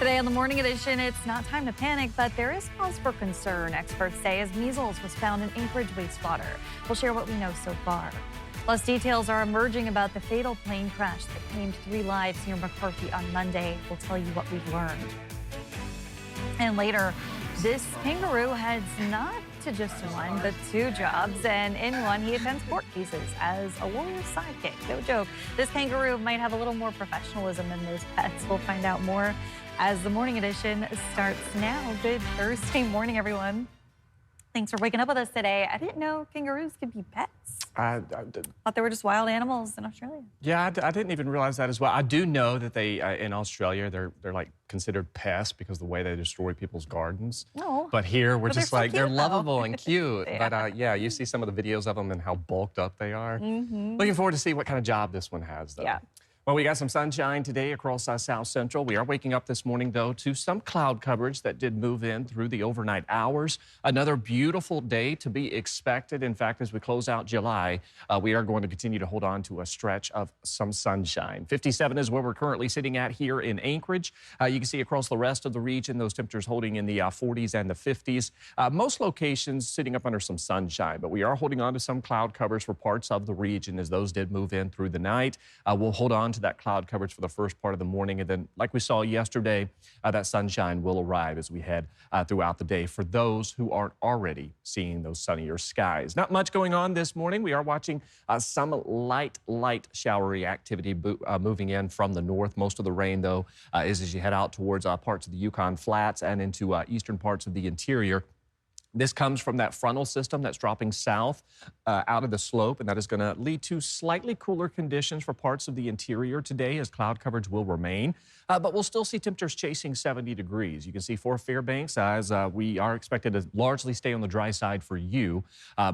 Today on the Morning Edition, it's not time to panic, but there is cause for concern, experts say, as measles was found in Anchorage wastewater. We'll share what we know so far. Plus, details are emerging about the fatal plane crash that claimed 3 lives near McCarthy on Monday. We'll tell you what we've learned. And later, this kangaroo heads not to just one, but 2 jobs. And in one, he attends court cases as a lawyer's sidekick. No joke. This kangaroo might have a little more professionalism than those pets. We'll find out more as the Morning Edition starts now. Good Thursday morning, everyone. Thanks for waking up with us today. I didn't know kangaroos could be pets. I Thought they were just wild animals in Australia. Yeah, I didn't even realize that as well. I do know that they, in Australia, they're like considered pests because of the way they destroy people's gardens. No. But here, we're just so like, cute, they're though. lovable and cute. Yeah. But yeah, you see some of the videos of them and how bulked up they are. Looking forward to see what kind of job this one has, though. Yeah. Well, we got some sunshine today across South Central. We are waking up this morning, though, to some cloud coverage that did move in through the overnight hours. Another beautiful day to be expected. In fact, as we close out July, we are going to continue to hold on to a stretch of some sunshine. 57 is where we're currently sitting at here in Anchorage. You can see across the rest of the region, those temperatures holding in the 40s and the 50s. Most locations sitting up under some sunshine, but we are holding on to some cloud covers for parts of the region as those did move in through the night. We'll hold on to that cloud coverage for the first part of the morning, and then like we saw yesterday, that sunshine will arrive as we head throughout the day for those who aren't already seeing those sunnier skies. Not much going on this morning. We are watching some light showery activity moving in from the north. Most of the rain, though, is as you head out towards parts of the Yukon Flats and into eastern parts of the interior. This comes from that frontal system that's dropping south out of the slope, and that is going to lead to slightly cooler conditions for parts of the interior today as cloud coverage will remain. But we'll still see temperatures chasing 70 degrees. You can see for Fairbanks, as we are expected to largely stay on the dry side for you.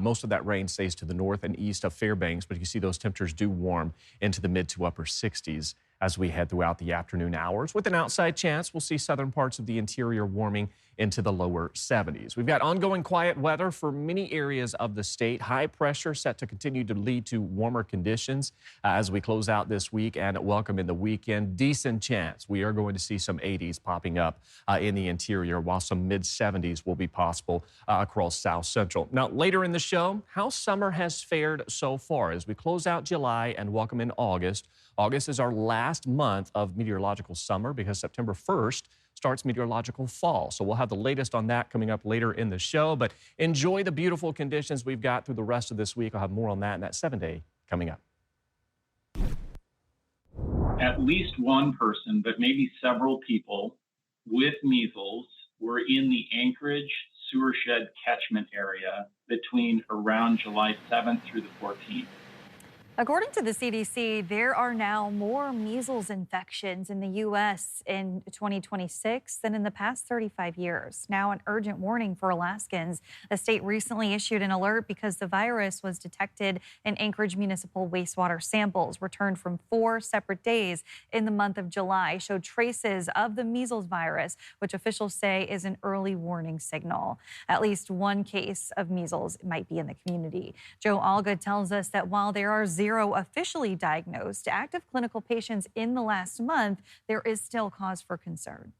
Most of that rain stays to the north and east of Fairbanks, but you see those temperatures do warm into the mid to upper 60s as we head throughout the afternoon hours. With an outside chance, we'll see southern parts of the interior warming into the lower 70s. We've got ongoing quiet weather for many areas of the state. High pressure set to continue to lead to warmer conditions as we close out this week and welcome in the weekend. Decent chance we are going to see some 80s popping up in the interior, while some mid-70s will be possible across South Central. Now, later in the show, how summer has fared so far as we close out July and welcome in August. August is our last month of meteorological summer because September 1st starts meteorological fall. So we'll have the latest on that coming up later in the show. But enjoy the beautiful conditions we've got through the rest of this week. I'll have more on that in that 7-day coming up. At least one person, but maybe several people with measles were in the Anchorage sewer shed catchment area between around July 7th through the 14th. According to the CDC, there are now more measles infections in the U.S. in 2026 than in the past 35 years. Now an urgent warning for Alaskans. The state recently issued an alert because the virus was detected in Anchorage municipal wastewater samples returned from 4 separate days in the month of July showed traces of the measles virus, which officials say is an early warning signal. At least one case of measles might be in the community. Joe Alga tells us that while there are 0 officially diagnosed active clinical patients in the last month, there is still cause for concern.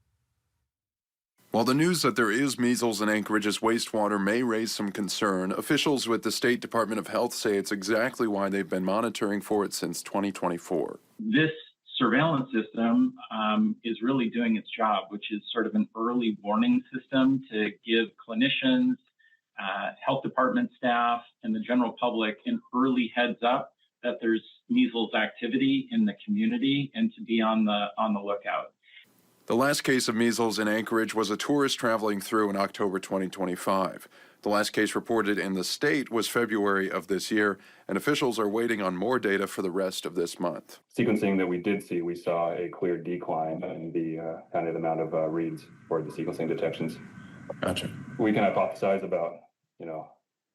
While the news that there is measles in Anchorage's wastewater may raise some concern, officials with the State Department of Health say it's exactly why they've been monitoring for it since 2024. This surveillance system is really doing its job, which is sort of an early warning system to give clinicians, health department staff, and the general public an early heads up that there's measles activity in the community and to be on the lookout. The last case of measles in Anchorage was a tourist traveling through in October 2025. The last case reported in the state was February of this year, and officials are waiting on more data for the rest of this month. Sequencing that we did see, we saw a clear decline in the kind of amount of reads for the sequencing detections. Gotcha. We can hypothesize about,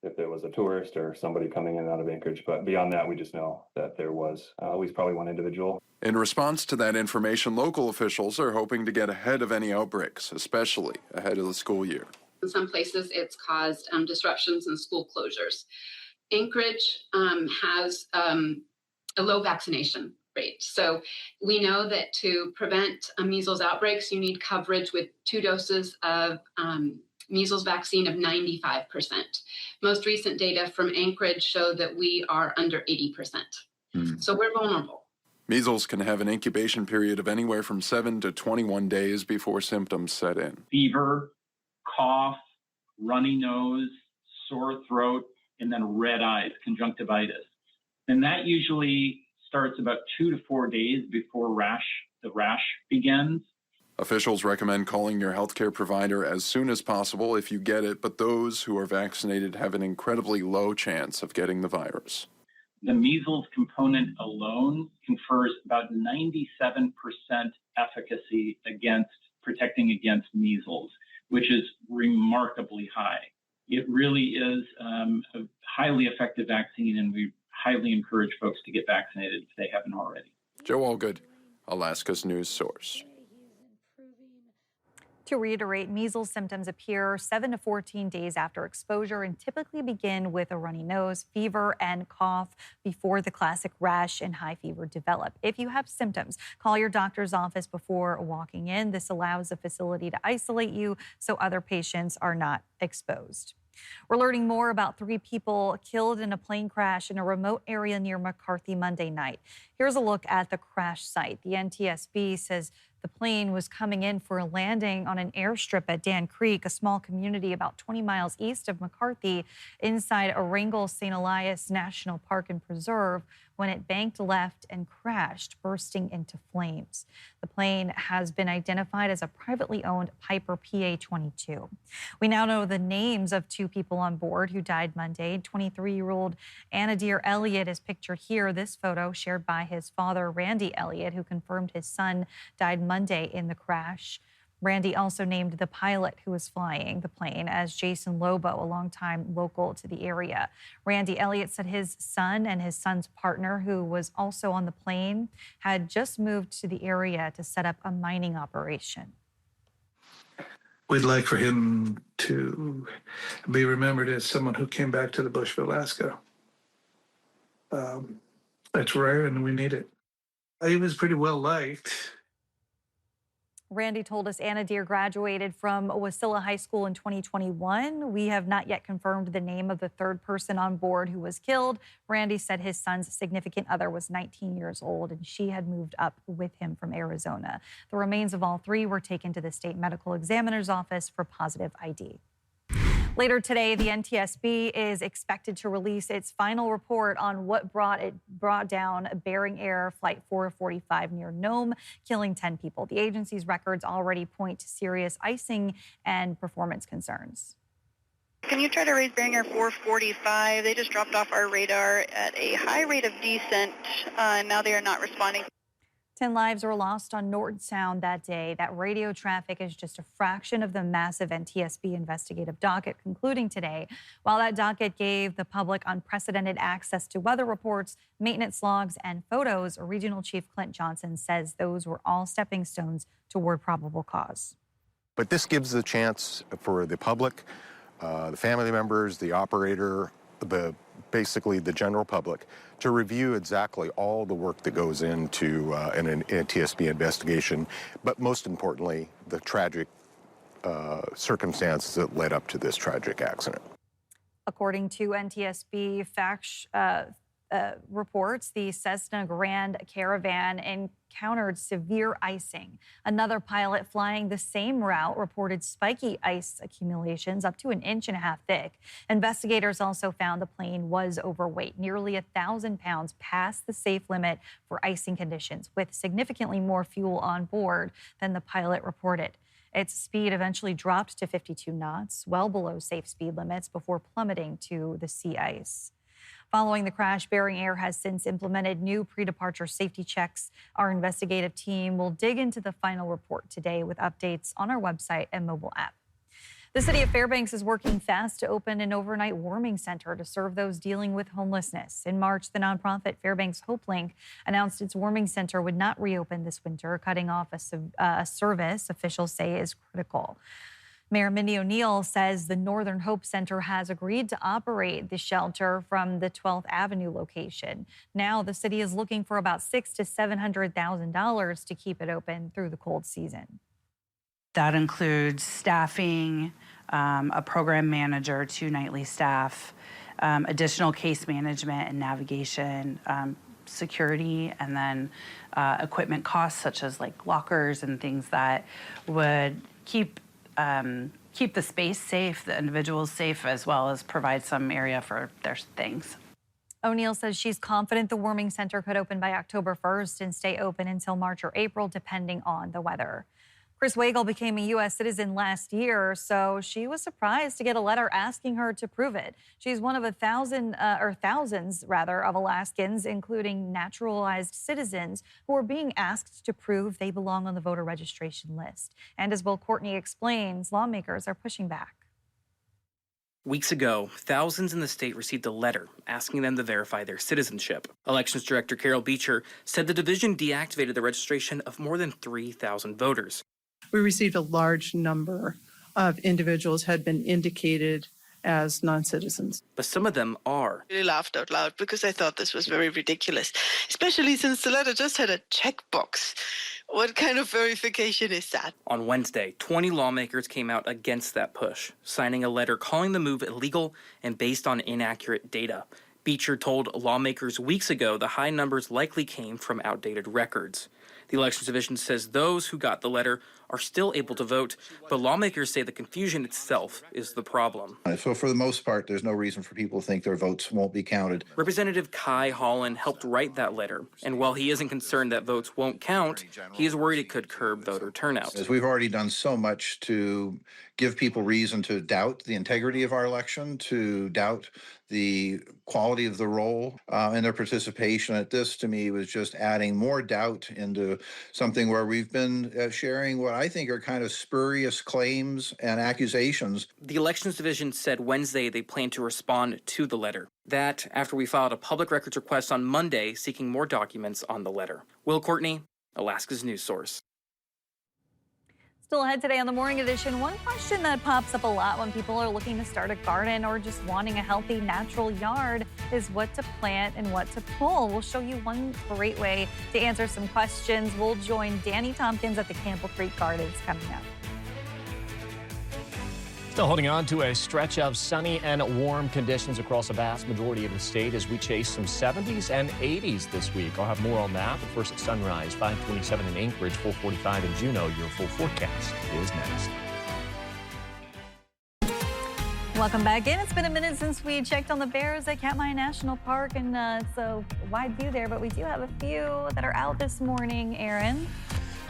if there was a tourist or somebody coming in and out of Anchorage, but beyond that, we just know that there was at least probably one individual. In response to that information, local officials are hoping to get ahead of any outbreaks, especially ahead of the school year. In some places, it's caused disruptions and school closures. Anchorage has a low vaccination rate. So we know that to prevent measles outbreaks, you need coverage with 2 doses of measles vaccine of 95%. Most recent data from Anchorage show that we are under 80%. So we're vulnerable. Measles can have an incubation period of anywhere from 7 to 21 days before symptoms set in. Fever, cough, runny nose, sore throat, and then red eyes, conjunctivitis. And that usually starts about 2 to 4 days before the rash begins. Officials recommend calling your healthcare provider as soon as possible if you get it, but those who are vaccinated have an incredibly low chance of getting the virus. The measles component alone confers about 97% efficacy against protecting against measles, which is remarkably high. It really is a highly effective vaccine, and we highly encourage folks to get vaccinated if they haven't already. Joe Allgood, Alaska's news source. To reiterate, measles symptoms appear 7 to 14 days after exposure and typically begin with a runny nose, fever, and cough before the classic rash and high fever develop. If you have symptoms, call your doctor's office before walking in. This allows the facility to isolate you so other patients are not exposed. We're learning more about 3 people killed in a plane crash in a remote area near McCarthy Monday night. Here's a look at the crash site. The NTSB says the plane was coming in for a landing on an airstrip at Dan Creek, a small community about 20 miles east of McCarthy, inside Erangel St. Elias National Park and Preserve, when it banked left and crashed, bursting into flames. The plane has been identified as a privately owned Piper PA-22. We now know the names of 2 people on board who died Monday. 23-year-old Anadir Elliott is pictured here. This photo shared by his father, Randy Elliott, who confirmed his son died Monday in the crash. Randy also named the pilot who was flying the plane as Jason Lobo, a longtime local to the area. Randy Elliott said his son and his son's partner, who was also on the plane, had just moved to the area to set up a mining operation. We'd like for him to be remembered as someone who came back to the bush of Alaska. That's rare and we need it. He was pretty well liked. Randy told us Anadir graduated from Wasilla High School in 2021. We have not yet confirmed the name of the 3rd person on board who was killed. Randy said his son's significant other was 19 years old and she had moved up with him from Arizona. The remains of all 3 were taken to the state medical examiner's office for positive ID. Later today, the NTSB is expected to release its final report on what brought down Bering Air Flight 445 near Nome, killing 10 people. The agency's records already point to serious icing and performance concerns. Can you try to raise Bering Air 445? They just dropped off our radar at a high rate of descent. Now they are not responding. 10 lives were lost on Norton Sound that day. That radio traffic is just a fraction of the massive NTSB investigative docket concluding today. While that docket gave the public unprecedented access to weather reports, maintenance logs, and photos, Regional Chief Clint Johnson says those were all stepping stones toward probable cause. But this gives the chance for the public, the family members, the operator, basically the general public, to review exactly all the work that goes into an NTSB investigation, but most importantly, the tragic circumstances that led up to this tragic accident. According to NTSB reports, the Cessna Grand Caravan encountered severe icing. Another pilot flying the same route reported spiky ice accumulations up to 1.5 inches thick. Investigators also found the plane was overweight, nearly 1,000 pounds past the safe limit for icing conditions, with significantly more fuel on board than the pilot reported. Its speed eventually dropped to 52 knots, well below safe speed limits, before plummeting to the sea ice. Following the crash, Bering Air has since implemented new pre-departure safety checks. Our investigative team will dig into the final report today with updates on our website and mobile app. The city of Fairbanks is working fast to open an overnight warming center to serve those dealing with homelessness. In March, the nonprofit Fairbanks HopeLink announced its warming center would not reopen this winter, cutting off a service officials say is critical. Mayor Mindy O'Neill says the Northern Hope Center has agreed to operate the shelter from the 12th Avenue location. Now the city is looking for about $600,000 to $700,000 to keep it open through the cold season. That includes staffing, a program manager, 2 nightly staff, additional case management and navigation, security, and then equipment costs such as like lockers and things that would keep the space safe, the individuals safe, as well as provide some area for their things. O'Neill says she's confident the warming center could open by October 1st and stay open until March or April, depending on the weather. Chris Wagle became a U.S. citizen last year, so she was surprised to get a letter asking her to prove it. She's one of thousands of Alaskans, including naturalized citizens, who are being asked to prove they belong on the voter registration list. And as Will Courtney explains, lawmakers are pushing back. Weeks ago, thousands in the state received a letter asking them to verify their citizenship. Elections Director Carol Beecher said the division deactivated the registration of more than 3,000 voters. We received a large number of individuals had been indicated as non-citizens. But some of them are. I really laughed out loud because I thought this was very ridiculous, especially since the letter just had a checkbox. What kind of verification is that? On Wednesday, 20 lawmakers came out against that push, signing a letter calling the move illegal and based on inaccurate data. Beecher told lawmakers weeks ago the high numbers likely came from outdated records. The Elections Division says those who got the letter are still able to vote, but lawmakers say the confusion itself is the problem. So for the most part, there's no reason for people to think their votes won't be counted. Representative Kai Holland helped write that letter, and while he isn't concerned that votes won't count, he is worried it could curb voter turnout. As we've already done so much to give people reason to doubt the integrity of our election, to doubt the quality of the roll and their participation. At this, to me, was just adding more doubt into something where we've been sharing what I think are kind of spurious claims and accusations. The Elections Division said Wednesday they plan to respond to the letter. That after we filed a public records request on Monday seeking more documents on the letter. Will Courtney, Alaska's news source. Still ahead today on the Morning Edition, one question that pops up a lot when people are looking to start a garden or just wanting a healthy natural yard is what to plant and what to pull. We'll show you one great way to answer some questions. We'll join Danny Tompkins at the Campbell Creek Gardens coming up. Still holding on to a stretch of sunny and warm conditions across a vast majority of the state as we chase some 70s and 80s this week. I'll have more on that, but first at sunrise, 5:27 in Anchorage, 4:45 in Juneau. Your full forecast is next. Welcome back in. It's been a minute since we checked on the bears at Katmai National Park, and it's a wide view there, but we do have a few that are out this morning, Aaron.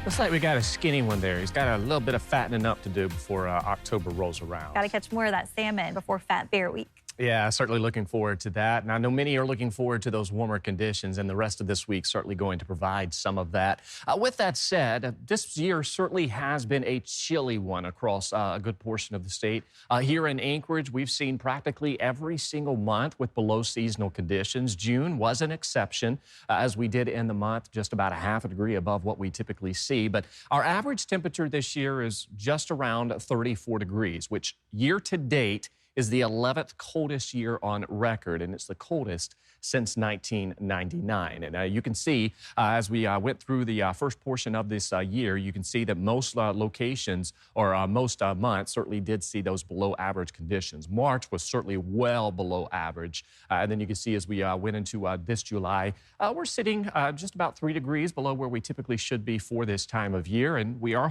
Looks like we got a skinny one there. He's got a little bit of fattening up to do before October rolls around. Got to catch more of that salmon before Fat Bear Week. Yeah, certainly looking forward to that. And I know many are looking forward to those warmer conditions, and the rest of this week certainly going to provide some of that. With that said, this year certainly has been a chilly one across a good portion of the state. Here in Anchorage, we've seen practically every single month with below seasonal conditions. June was an exception, as we did end the month just about a half a degree above what we typically see. But our average temperature this year is just around 34 degrees, which year to date is the 11th coldest year on record, and it's the coldest since 1999. And you can see as we went through the first portion of this year, you can see that most locations or most months certainly did see those below average conditions. March was certainly well below average. And then you can see as we went into this July, we're sitting just about 3 degrees below where we typically should be for this time of year. And we are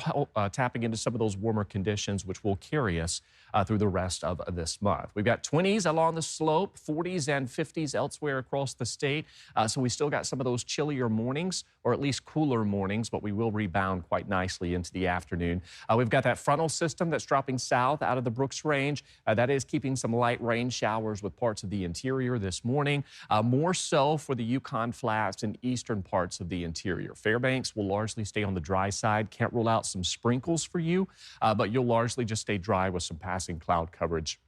tapping into some of those warmer conditions, which will carry us through the rest of this month. We've got 20s along the slope, 40s and 50s elsewhere across the state. So we still got some of those chillier mornings, or at least cooler mornings, but we will rebound quite nicely into the afternoon. We've got that frontal system that's dropping south out of the Brooks Range. That is keeping some light rain showers with parts of the interior this morning. More so for the Yukon Flats and eastern parts of the interior. Fairbanks will largely stay on the dry side. Can't rule out some sprinkles for you, but you'll largely just stay dry with some passing cloud coverage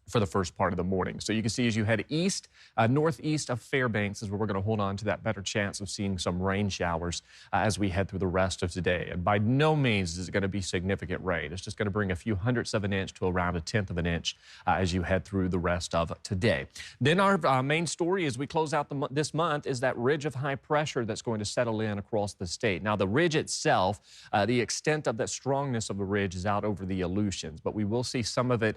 for the first part of the morning. So you can see as you head east, northeast of Fairbanks is where we're going to hold on to that better chance of seeing some rain showers as we head through the rest of today. And by no means is it going to be significant rain. It's just going to bring a few hundredths of an inch to around a tenth of an inch as you head through the rest of today. Then our main story as we close out this month is that ridge of high pressure that's going to settle in across the state. Now, the ridge itself, the extent of that strongness of the ridge is out over the Aleutians, but we will see some of it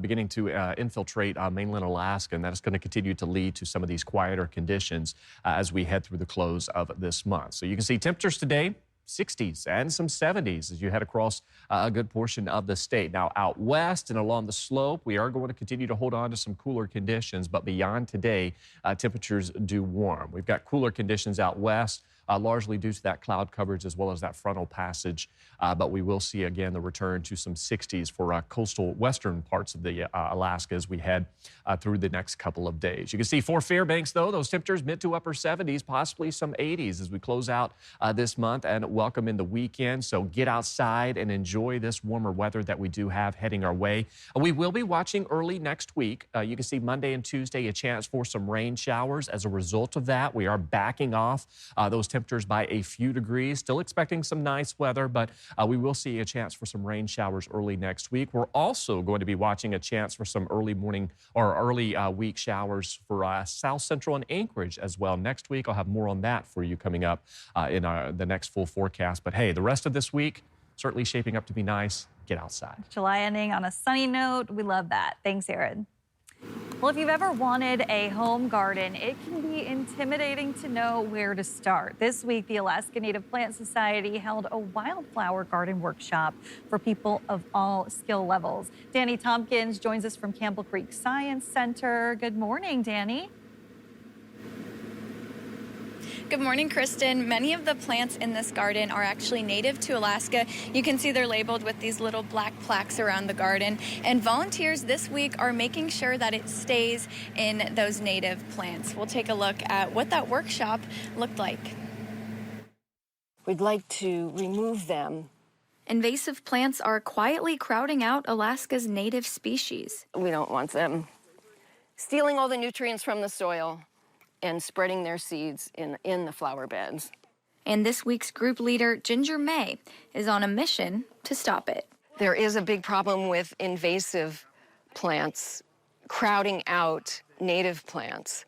beginning to infiltrate mainland Alaska, and that is going to continue to lead to some of these quieter conditions as we head through the close of this month. So you can see temperatures today, 60s and some 70s as you head across a good portion of the state. Now, out west and along the slope, we are going to continue to hold on to some cooler conditions, but beyond today, temperatures do warm. We've got cooler conditions out west, largely due to that cloud coverage as well as that frontal passage. But we will see again the return to some 60s for coastal western parts of the Alaska as we head through the next couple of days. You can see for Fairbanks, though, those temperatures mid to upper 70s, possibly some 80s as we close out this month and welcome in the weekend. So get outside and enjoy this warmer weather that we do have heading our way. We will be watching early next week. You can see Monday and Tuesday a chance for some rain showers. As a result of that, we are backing off those temperatures by a few degrees. Still expecting some nice weather, but we will see a chance for some rain showers early next week. We're also going to be watching a chance for some early morning or early week showers for South Central and Anchorage as well. Next week, I'll have more on that for you coming up in the next full forecast. But hey, the rest of this week, certainly shaping up to be nice. Get outside. July ending on a sunny note. We love that. Thanks, Aaron. Well, if you've ever wanted a home garden, it can be intimidating to know where to start. This week, the Alaska Native Plant Society held a wildflower garden workshop for people of all skill levels. Danny Tompkins joins us from Campbell Creek Science Center. Good morning, Danny. Good morning, Kristen. Many of the plants in this garden are actually native to Alaska. You can see they're labeled with these little black plaques around the garden. And volunteers this week are making sure that it stays in those native plants. We'll take a look at what that workshop looked like. We'd like to remove them. Invasive plants are quietly crowding out Alaska's native species. We don't want them stealing all the nutrients from the soil and spreading their seeds in the flower beds. And this week's group leader, Ginger May, is on a mission to stop it. There is a big problem with invasive plants crowding out native plants.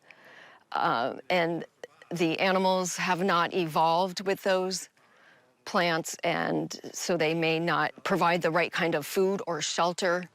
And the animals have not evolved with those plants, and so they may not provide the right kind of food or shelter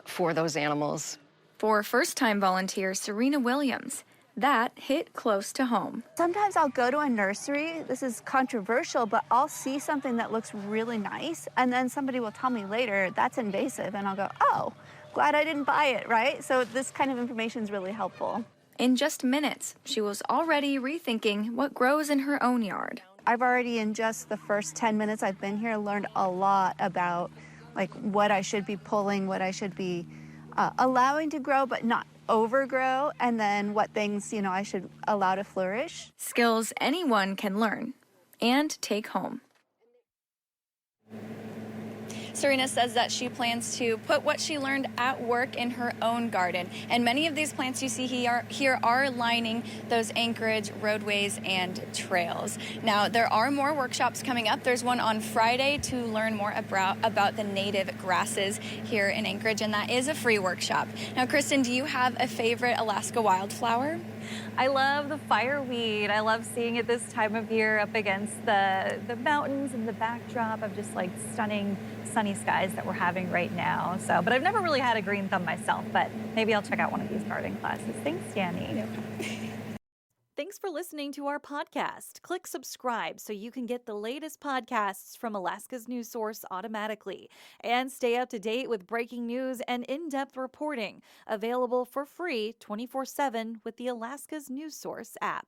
for those animals. For first-time volunteer Serena Williams, that hit close to home. Sometimes I'll go to a nursery, this is controversial, but I'll see something that looks really nice, and then somebody will tell me later, that's invasive, and I'll go, oh, glad I didn't buy it, right? So this kind of information is really helpful. In just minutes, she was already rethinking what grows in her own yard. I've already, in just the first 10 minutes I've been here, learned a lot about like what I should be pulling, what I should be allowing to grow, but not overgrow, and then what things, I should allow to flourish. Skills anyone can learn and take home. Serena says that she plans to put what she learned at work in her own garden. And many of these plants you see here are lining those Anchorage roadways and trails. Now, there are more workshops coming up. There's one on Friday to learn more about the native grasses here in Anchorage, and that is a free workshop. Now, Kristen, do you have a favorite Alaska wildflower? I love the fireweed. I love seeing it this time of year up against the mountains and the backdrop of just like stunning sunny skies that we're having right now. So, but I've never really had a green thumb myself, but maybe I'll check out one of these gardening classes. Thanks, Danny. Thanks for listening to our podcast. Click subscribe so you can get the latest podcasts from Alaska's news source automatically. And stay up to date with breaking news and in-depth reporting. Available for free 24/7 with the Alaska's news source app.